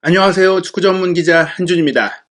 안녕하세요. 축구 전문 기자 한준입니다.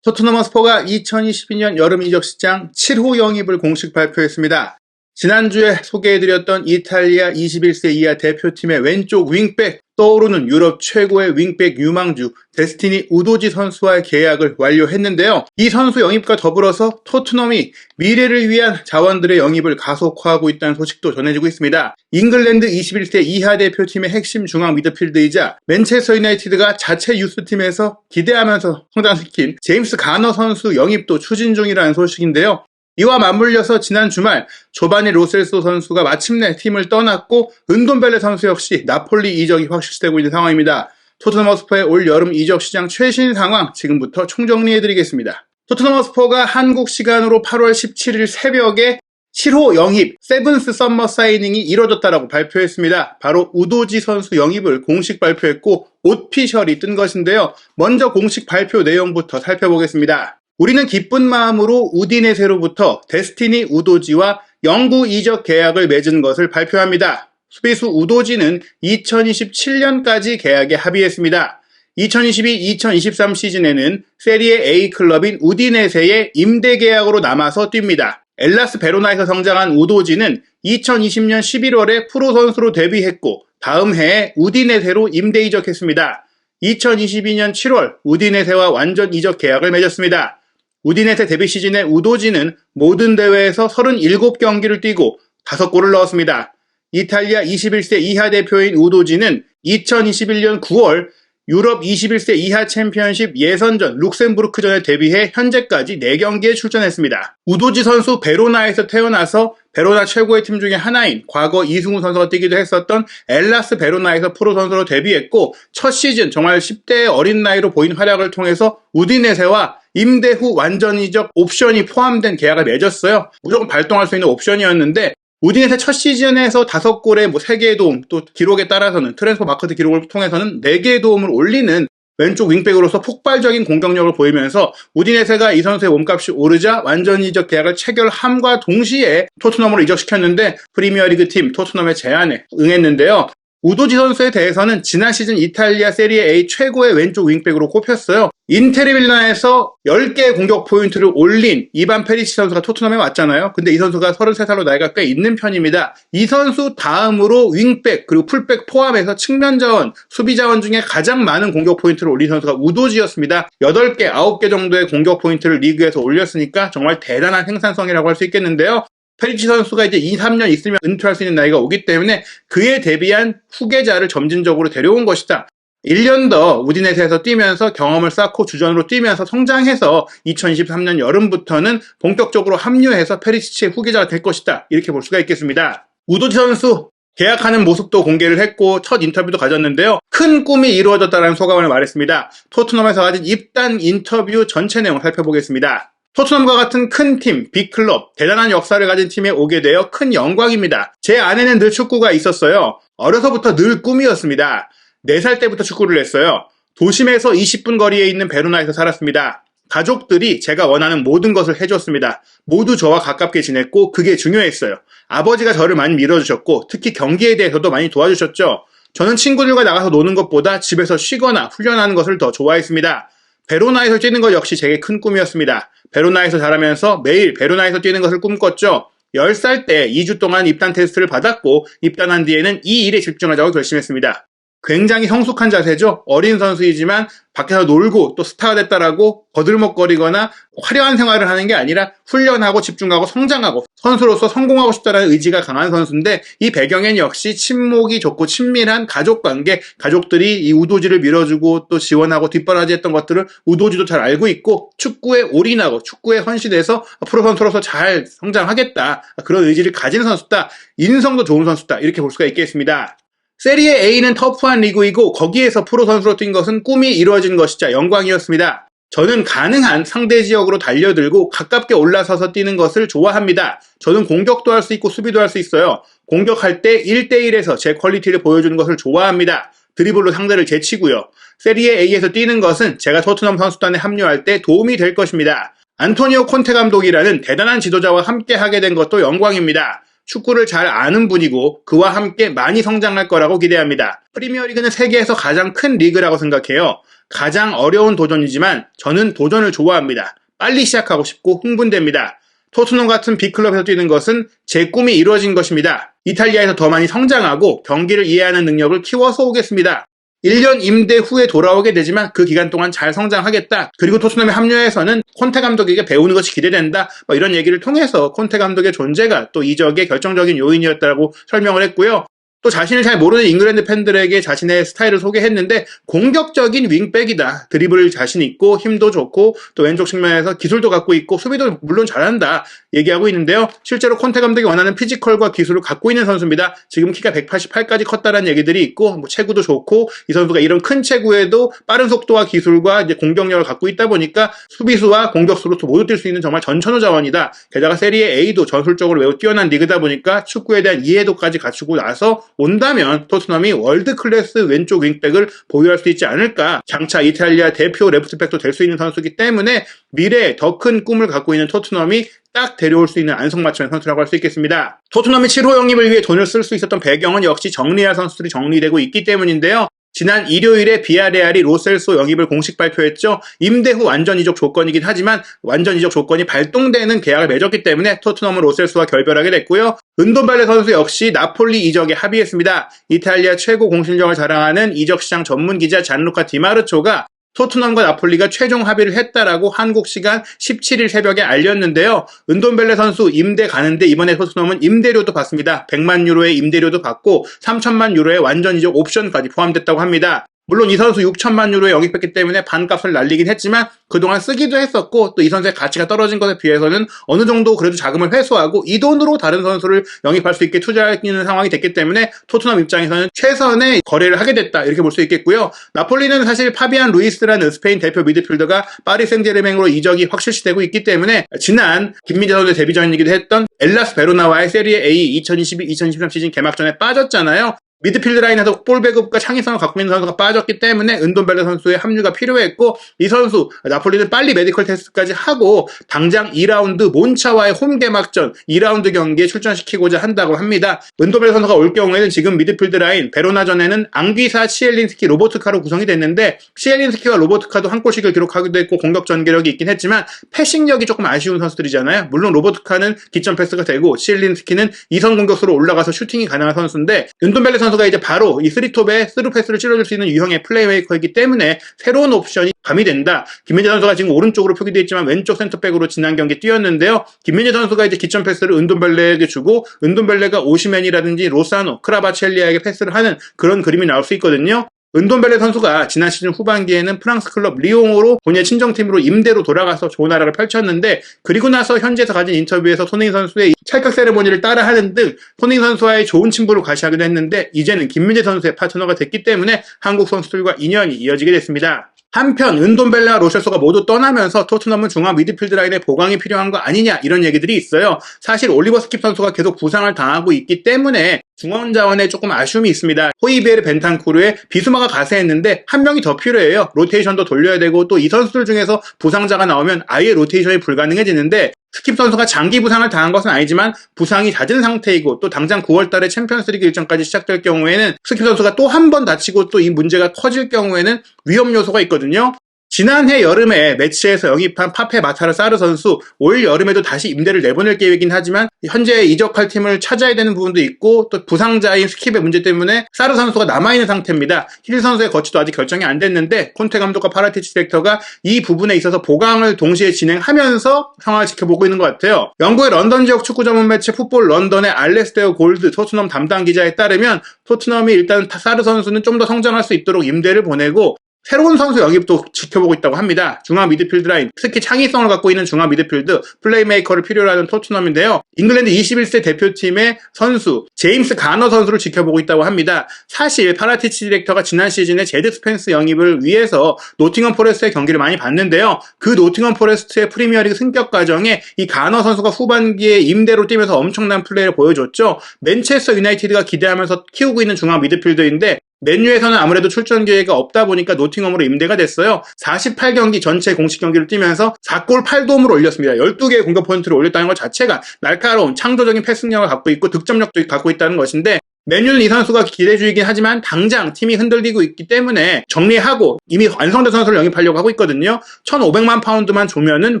토트넘 허스퍼가 2022년 여름 이적 시장 7호 영입을 공식 발표했습니다. 지난주에 소개해드렸던 이탈리아 21세 이하 대표팀의 왼쪽 윙백, 떠오르는 유럽 최고의 윙백 유망주 데스티니 우도지 선수와의 계약을 완료했는데요. 이 선수 영입과 더불어서 토트넘이 미래를 위한 자원들의 영입을 가속화하고 있다는 소식도 전해지고 있습니다. 잉글랜드 21세 이하 대표팀의 핵심 중앙 미드필드이자 맨체스터 유나이티드가 자체 유스팀에서 기대하면서 성장시킨 제임스 가너 선수 영입도 추진 중이라는 소식인데요. 이와 맞물려서 지난 주말 조바니 로셀소 선수가 마침내 팀을 떠났고 은돈벨레 선수 역시 나폴리 이적이 확실시되고 있는 상황입니다. 토트넘 허스퍼의 올 여름 이적 시장 최신 상황 지금부터 총정리해드리겠습니다. 토트넘 허스퍼가 한국 시간으로 8월 17일 새벽에 7호 영입 세븐스 썸머 사이닝이 이뤄졌다라고 발표했습니다. 바로 우도지 선수 영입을 공식 발표했고 오피셜이 뜬 것인데요. 먼저 공식 발표 내용부터 살펴보겠습니다. 우리는 기쁜 마음으로 우디네세로부터 데스티니 우도지와 영구 이적 계약을 맺은 것을 발표합니다. 수비수 우도지는 2027년까지 계약에 합의했습니다. 2022-2023 시즌에는 세리에 A 클럽인 우디네세의 임대 계약으로 남아서 뜁니다. 엘라스 베로나에서 성장한 우도지는 2020년 11월에 프로 선수로 데뷔했고 다음 해에 우디네세로 임대 이적했습니다. 2022년 7월 우디네세와 완전 이적 계약을 맺었습니다. 우디네세 데뷔 시즌에 우도지는 모든 대회에서 37경기를 뛰고 5골을 넣었습니다. 이탈리아 21세 이하 대표인 우도지는 2021년 9월 유럽 21세 이하 챔피언십 예선전 룩셈부르크전에 데뷔해 현재까지 4경기에 출전했습니다. 우도지 선수 베로나에서 태어나서 베로나 최고의 팀 중에 하나인 과거 이승우 선수가 뛰기도 했었던 엘라스 베로나에서 프로 선수로 데뷔했고 첫 시즌 정말 10대의 어린 나이로 보인 활약을 통해서 우디네세와 임대 후 완전 이적 옵션이 포함된 계약을 맺었어요. 무조건 발동할 수 있는 옵션이었는데 우디네세 첫 시즌에서 5골에 3개의 도움, 또 기록에 따라서는 트랜스퍼 마커트 기록을 통해서는 4개의 도움을 올리는 왼쪽 윙백으로서 폭발적인 공격력을 보이면서 우디네세가 이 선수의 몸값이 오르자 완전 이적 계약을 체결함과 동시에 토트넘으로 이적시켰는데 프리미어리그 팀 토트넘의 제안에 응했는데요. 우도지 선수에 대해서는 지난 시즌 이탈리아 세리에 A 최고의 왼쪽 윙백으로 꼽혔어요. 인테르 밀란에서 10개의 공격 포인트를 올린 이반 페리시 선수가 토트넘에 왔잖아요. 근데 이 선수가 33살로 나이가 꽤 있는 편입니다. 이 선수 다음으로 윙백 그리고 풀백 포함해서 측면 자원, 수비 자원 중에 가장 많은 공격 포인트를 올린 선수가 우도지였습니다. 8개, 9개 정도의 공격 포인트를 리그에서 올렸으니까 정말 대단한 생산성이라고 할 수 있겠는데요. 페리치 선수가 이제 2, 3년 있으면 은퇴할 수 있는 나이가 오기 때문에 그에 대비한 후계자를 점진적으로 데려온 것이다. 1년 더 우디네세에서 뛰면서 경험을 쌓고 주전으로 뛰면서 성장해서 2023년 여름부터는 본격적으로 합류해서 페리시치의 후계자가 될 것이다. 이렇게 볼 수가 있겠습니다. 우도지 선수 계약하는 모습도 공개를 했고 첫 인터뷰도 가졌는데요. 큰 꿈이 이루어졌다는 소감을 말했습니다. 토트넘에서 가진 입단 인터뷰 전체 내용 살펴보겠습니다. 토트넘과 같은 큰 팀, 빅클럽, 대단한 역사를 가진 팀에 오게 되어 큰 영광입니다. 제 안에는 늘 축구가 있었어요. 어려서부터 늘 꿈이었습니다. 4살 때부터 축구를 했어요. 도심에서 20분 거리에 있는 베로나에서 살았습니다. 가족들이 제가 원하는 모든 것을 해줬습니다. 모두 저와 가깝게 지냈고 그게 중요했어요. 아버지가 저를 많이 밀어주셨고 특히 경기에 대해서도 많이 도와주셨죠. 저는 친구들과 나가서 노는 것보다 집에서 쉬거나 훈련하는 것을 더 좋아했습니다. 베로나에서 뛰는 것 역시 제게 큰 꿈이었습니다. 베로나에서 자라면서 매일 베로나에서 뛰는 것을 꿈꿨죠. 10살 때 2주 동안 입단 테스트를 받았고 입단한 뒤에는 이 일에 집중하자고 결심했습니다. 굉장히 성숙한 자세죠. 어린 선수이지만 밖에서 놀고 또 스타가 됐다라고 거들먹거리거나 화려한 생활을 하는 게 아니라 훈련하고 집중하고 성장하고 선수로서 성공하고 싶다는 의지가 강한 선수인데 이 배경엔 역시 친목이 좋고 친밀한 가족관계, 가족들이 이 우도지를 밀어주고 또 지원하고 뒷바라지했던 것들을 우도지도 잘 알고 있고 축구에 올인하고 축구에 헌신해서 프로 선수로서 잘 성장하겠다. 그런 의지를 가진 선수다. 인성도 좋은 선수다. 이렇게 볼 수가 있겠습니다. 세리에 A는 터프한 리그이고 거기에서 프로 선수로 뛴 것은 꿈이 이루어진 것이자 영광이었습니다. 저는 가능한 상대 지역으로 달려들고 가깝게 올라서서 뛰는 것을 좋아합니다. 저는 공격도 할 수 있고 수비도 할 수 있어요. 공격할 때 1대1에서 제 퀄리티를 보여주는 것을 좋아합니다. 드리블로 상대를 제치고요. 세리에 A에서 뛰는 것은 제가 토트넘 선수단에 합류할 때 도움이 될 것입니다. 안토니오 콘테 감독이라는 대단한 지도자와 함께 하게 된 것도 영광입니다. 축구를 잘 아는 분이고 그와 함께 많이 성장할 거라고 기대합니다. 프리미어리그는 세계에서 가장 큰 리그라고 생각해요. 가장 어려운 도전이지만 저는 도전을 좋아합니다. 빨리 시작하고 싶고 흥분됩니다. 토트넘 같은 빅클럽에서 뛰는 것은 제 꿈이 이루어진 것입니다. 이탈리아에서 더 많이 성장하고 경기를 이해하는 능력을 키워서 오겠습니다. 1년 임대 후에 돌아오게 되지만 그 기간 동안 잘 성장하겠다. 그리고 토트넘에 합류해서는 콘테 감독에게 배우는 것이 기대된다. 이런 얘기를 통해서 콘테 감독의 존재가 또 이적의 결정적인 요인이었다고 설명을 했고요. 또 자신을 잘 모르는 잉글랜드 팬들에게 자신의 스타일을 소개했는데 공격적인 윙백이다. 드리블 자신 있고 힘도 좋고 또 왼쪽 측면에서 기술도 갖고 있고 수비도 물론 잘한다. 얘기하고 있는데요. 실제로 콘테 감독이 원하는 피지컬과 기술을 갖고 있는 선수입니다. 지금 키가 188까지 컸다는 얘기들이 있고 체구도 좋고 이 선수가 이런 큰 체구에도 빠른 속도와 기술과 이제 공격력을 갖고 있다 보니까 수비수와 공격수로 모두 뛸 수 있는 정말 전천후 자원이다. 게다가 세리에 A도 전술적으로 매우 뛰어난 리그다 보니까 축구에 대한 이해도까지 갖추고 나서 온다면 토트넘이 월드 클래스 왼쪽 윙백을 보유할 수 있지 않을까. 장차 이탈리아 대표 레프트백도 될 수 있는 선수이기 때문에 미래에 더 큰 꿈을 갖고 있는 토트넘이 딱 데려올 수 있는 안성맞춤의 선수라고 할 수 있겠습니다. 토트넘이 7호 영입을 위해 돈을 쓸 수 있었던 배경은 역시 정리할 선수들이 정리되고 있기 때문인데요. 지난 일요일에 비아레알이 로셀소 영입을 공식 발표했죠. 임대 후 완전 이적 조건이긴 하지만 완전 이적 조건이 발동되는 계약을 맺었기 때문에 토트넘은 로셀소와 결별하게 됐고요. 은돈발레 선수 역시 나폴리 이적에 합의했습니다. 이탈리아 최고 공실력을 자랑하는 이적시장 전문기자 잔루카 디마르초가 토트넘과 나폴리가 최종 합의를 했다라고 한국 시간 17일 새벽에 알렸는데요. 은돈벨레 선수 임대 가는데 이번에 토트넘은 임대료도 받습니다. 100만 유로의 임대료도 받고 3천만 유로의 완전 이적 옵션까지 포함됐다고 합니다. 물론 이 선수 6천만 유로에 영입했기 때문에 반값을 날리긴 했지만 그동안 쓰기도 했었고 또 이 선수의 가치가 떨어진 것에 비해서는 어느 정도 그래도 자금을 회수하고 이 돈으로 다른 선수를 영입할 수 있게 투자하는 상황이 됐기 때문에 토트넘 입장에서는 최선의 거래를 하게 됐다 이렇게 볼 수 있겠고요. 나폴리는 사실 파비안 루이스라는 스페인 대표 미드필더가 파리 생제르맹으로 이적이 확실시되고 있기 때문에 지난 김민재 선수의 데뷔전이기도 했던 엘라스 베로나와의 세리에 A 2022-2023 시즌 개막전에 빠졌잖아요. 미드필드 라인에서 볼 배급과 창의성을 갖고 있는 선수가 빠졌기 때문에 은돈벨레 선수의 합류가 필요했고 이 선수 나폴리는 빨리 메디컬 테스트까지 하고 당장 2라운드 몬차와의 홈 개막전 2라운드 경기에 출전시키고자 한다고 합니다. 은돈벨레 선수가 올 경우에는 지금 미드필드 라인 베로나전에는 앙귀사, 시엘린스키, 로보트카로 구성이 됐는데 시엘린스키와 로보트카도 한 골씩을 기록하기도 했고 공격 전개력이 있긴 했지만 패싱력이 조금 아쉬운 선수들이잖아요. 물론 로보트카는 기점 패스가 되고 시엘린스키는 이선 공격수로 올라가서 슈팅이 가능한 선수인데 은돈벨레 선수가 이제 바로 이 쓰리톱에 스루 패스를 찔러줄 수 있는 유형의 플레이메이커이기 때문에 새로운 옵션이 가미된다. 김민재 선수가 지금 오른쪽으로 표기되어 있지만 왼쪽 센터백으로 지난 경기 뛰었는데요. 김민재 선수가 이제 기점 패스를 은돈벨레에게 주고 은돈벨레가 오시멘이라든지 로사노, 크라바첼리아에게 패스를 하는 그런 그림이 나올 수 있거든요. 은돈벨레 선수가 지난 시즌 후반기에는 프랑스 클럽 리옹으로 본인의 친정팀으로 임대로 돌아가서 좋은 활약을 펼쳤는데 그리고 나서 현지에서 가진 인터뷰에서 손흥민 선수의 찰칵 세레모니를 따라하는 등 손흥민 선수와의 좋은 친분을 과시하기도 했는데 이제는 김민재 선수의 파트너가 됐기 때문에 한국 선수들과 인연이 이어지게 됐습니다. 한편 은돈벨레와 로셀소가 모두 떠나면서 토트넘은 중앙 미드필드 라인에 보강이 필요한 거 아니냐 이런 얘기들이 있어요. 사실 올리버 스킵 선수가 계속 부상을 당하고 있기 때문에 중원 자원에 조금 아쉬움이 있습니다. 호이비에르 벤탄쿠르에 비수마가 가세했는데 한 명이 더 필요해요. 로테이션도 돌려야 되고 또 이 선수들 중에서 부상자가 나오면 아예 로테이션이 불가능해지는데 스킵 선수가 장기 부상을 당한 것은 아니지만 부상이 잦은 상태이고 또 당장 9월달에 챔피언스리그 일정까지 시작될 경우에는 스킵 선수가 또 한 번 다치고 또 이 문제가 커질 경우에는 위험 요소가 있거든요. 지난해 여름에 매치에서 영입한 파페 마타르 사르 선수 올 여름에도 다시 임대를 내보낼 계획이긴 하지만 현재 이적할 팀을 찾아야 되는 부분도 있고 또 부상자인 스킵의 문제 때문에 사르 선수가 남아있는 상태입니다. 힐 선수의 거치도 아직 결정이 안 됐는데 콘테 감독과 파라티치 디렉터가 이 부분에 있어서 보강을 동시에 진행하면서 상황을 지켜보고 있는 것 같아요. 영국의 런던 지역 축구 전문 매체 풋볼 런던의 알레스테어 골드 토트넘 담당 기자에 따르면 토트넘이 일단 사르 선수는 좀 더 성장할 수 있도록 임대를 보내고 새로운 선수 영입도 지켜보고 있다고 합니다. 중앙 미드필드 라인, 특히 창의성을 갖고 있는 중앙 미드필드, 플레이메이커를 필요로 하는 토트넘인데요. 잉글랜드 21세 대표팀의 선수, 제임스 가너 선수를 지켜보고 있다고 합니다. 사실 파라티치 디렉터가 지난 시즌에 제드 스펜스 영입을 위해서 노팅엄 포레스트의 경기를 많이 봤는데요. 그 노팅엄 포레스트의 프리미어리그 승격 과정에 이 가너 선수가 후반기에 임대로 뛰면서 엄청난 플레이를 보여줬죠. 맨체스터 유나이티드가 기대하면서 키우고 있는 중앙 미드필더인데 맨유에서는 아무래도 출전 기회가 없다 보니까 노팅엄으로 임대가 됐어요. 48경기 전체 공식 경기를 뛰면서 4골 8도움을 올렸습니다. 12개의 공격 포인트를 올렸다는 것 자체가 날카로운 창조적인 패스능력을 갖고 있고 득점력도 갖고 있다는 것인데 맨유는 이 선수가 기대주이긴 하지만 당장 팀이 흔들리고 있기 때문에 정리하고 이미 완성된 선수를 영입하려고 하고 있거든요. 1,500만 파운드만 주면은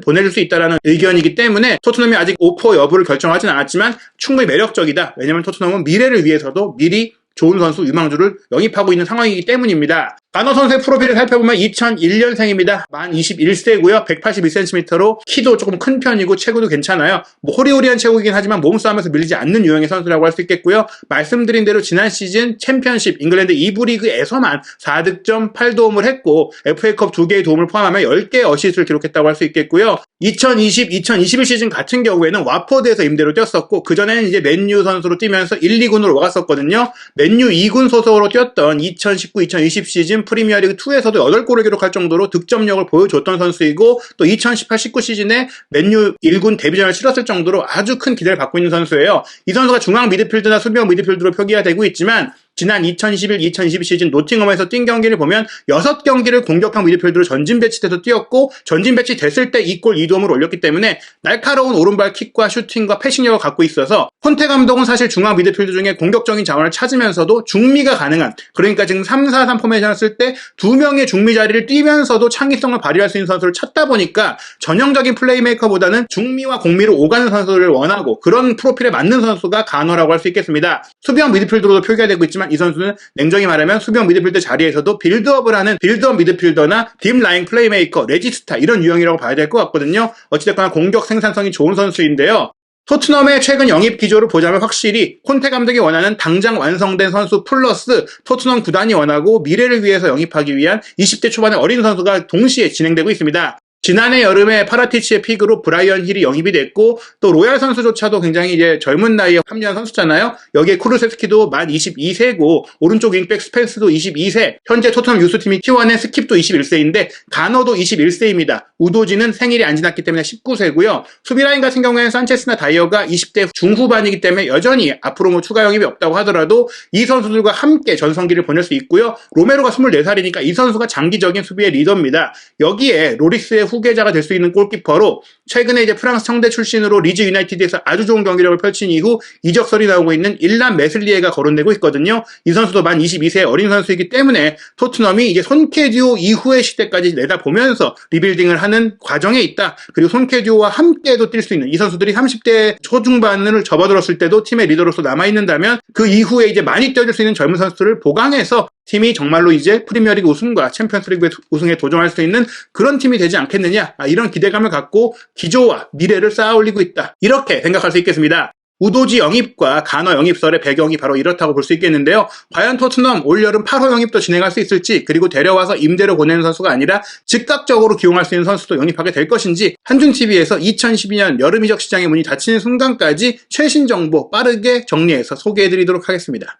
보내줄 수 있다는 의견이기 때문에 토트넘이 아직 오퍼 여부를 결정하진 않았지만 충분히 매력적이다. 왜냐하면 토트넘은 미래를 위해서도 미리 좋은 선수 유망주를 영입하고 있는 상황이기 때문입니다. 가너 선수의 프로필을 살펴보면 2001년생입니다. 만 21세고요. 181cm로 키도 조금 큰 편이고 체구도 괜찮아요. 호리호리한 체구이긴 하지만 몸싸움에서 밀리지 않는 유형의 선수라고 할 수 있겠고요. 말씀드린 대로 지난 시즌 챔피언십 잉글랜드 2부 리그에서만 4득점 8도움을 했고 FA컵 2개의 도움을 포함하면 10개의 어시스트를 기록했다고 할 수 있겠고요. 2020-2021 시즌 같은 경우에는 와포드에서 임대로 뛰었었고 그전에는 이제 맨유 선수로 뛰면서 1, 2군으로 와갔었거든요. 맨유 2군 소속으로 뛰었던 2019-2020 시즌 프리미어리그 2에서도 8골을 기록할 정도로 득점력을 보여줬던 선수이고 또 2018-19 시즌에 맨유 1군 데뷔전을 치렀을 정도로 아주 큰 기대를 받고 있는 선수예요. 이 선수가 중앙 미드필드나 수비형 미드필드로 표기가 되고 있지만 지난 2021-2022 시즌 노팅엄에서 뛴 경기를 보면 6경기를 공격형 미드필드로 전진 배치돼서 뛰었고 전진 배치됐을 때 2골 2도움을 올렸기 때문에 날카로운 오른발 킥과 슈팅과 패싱력을 갖고 있어서 콘테 감독은 사실 중앙 미드필드 중에 공격적인 자원을 찾으면서도 중미가 가능한 그러니까 지금 3-4-3 포메이션을 쓸 때 2명의 중미 자리를 뛰면서도 창의성을 발휘할 수 있는 선수를 찾다 보니까 전형적인 플레이메이커보다는 중미와 공미로 오가는 선수를 원하고 그런 프로필에 맞는 선수가 가너라고 할 수 있겠습니다. 수비형 미드필드로도 표기가 되고 있지만 이 선수는 냉정히 말하면 수비형 미드필드 자리에서도 빌드업을 하는 빌드업 미드필더나 딥라인 플레이메이커, 레지스타 이런 유형이라고 봐야 될 것 같거든요. 어찌됐거나 공격 생산성이 좋은 선수인데요. 토트넘의 최근 영입 기조를 보자면 확실히 콘테 감독이 원하는 당장 완성된 선수 플러스 토트넘 구단이 원하고 미래를 위해서 영입하기 위한 20대 초반의 어린 선수가 동시에 진행되고 있습니다. 지난해 여름에 파라티치의 픽으로 브라이언 힐이 영입이 됐고 또 로얄 선수조차도 굉장히 이제 젊은 나이에 합류한 선수잖아요. 여기에 쿠르세스키도 만 22세고 오른쪽 윙백 스펜스도 22세 현재 토트넘 유스팀이 키워낸 스킵도 21세인데 가너도 21세입니다. 우도지는 생일이 안 지났기 때문에 19세고요. 수비라인 같은 경우에는 산체스나 다이어가 20대 중후반이기 때문에 여전히 앞으로 뭐 추가 영입이 없다고 하더라도 이 선수들과 함께 전성기를 보낼 수 있고요. 로메로가 24살이니까 이 선수가 장기적인 수비의 리더입니다. 여기에 로리스의 후계자가 될 수 있는 골키퍼로 최근에 이제 프랑스 청대 출신으로 리즈 유나이티드에서 아주 좋은 경기력을 펼친 이후 이적설이 나오고 있는 일란 메슬리에가 거론되고 있거든요. 이 선수도 만 22세의 어린 선수이기 때문에 토트넘이 이제 손케듀오 이후의 시대까지 내다보면서 리빌딩을 하는 과정에 있다. 그리고 손케듀오와 함께도 뛸 수 있는 이 선수들이 30대 초중반을 접어들었을 때도 팀의 리더로서 남아있는다면 그 이후에 이제 많이 뛰어줄 수 있는 젊은 선수들을 보강해서 팀이 정말로 이제 프리미어리그 우승과 챔피언스리그 우승에 도전할 수 있는 그런 팀이 되지 않겠느냐 이런 기대감을 갖고 기조와 미래를 쌓아 올리고 있다 이렇게 생각할 수 있겠습니다. 우도지 영입과 가너 영입설의 배경이 바로 이렇다고 볼 수 있겠는데요. 과연 토트넘 올여름 8호 영입도 진행할 수 있을지 그리고 데려와서 임대로 보내는 선수가 아니라 즉각적으로 기용할 수 있는 선수도 영입하게 될 것인지 한준TV에서 2012년 여름 이적 시장의 문이 닫히는 순간까지 최신 정보 빠르게 정리해서 소개해드리도록 하겠습니다.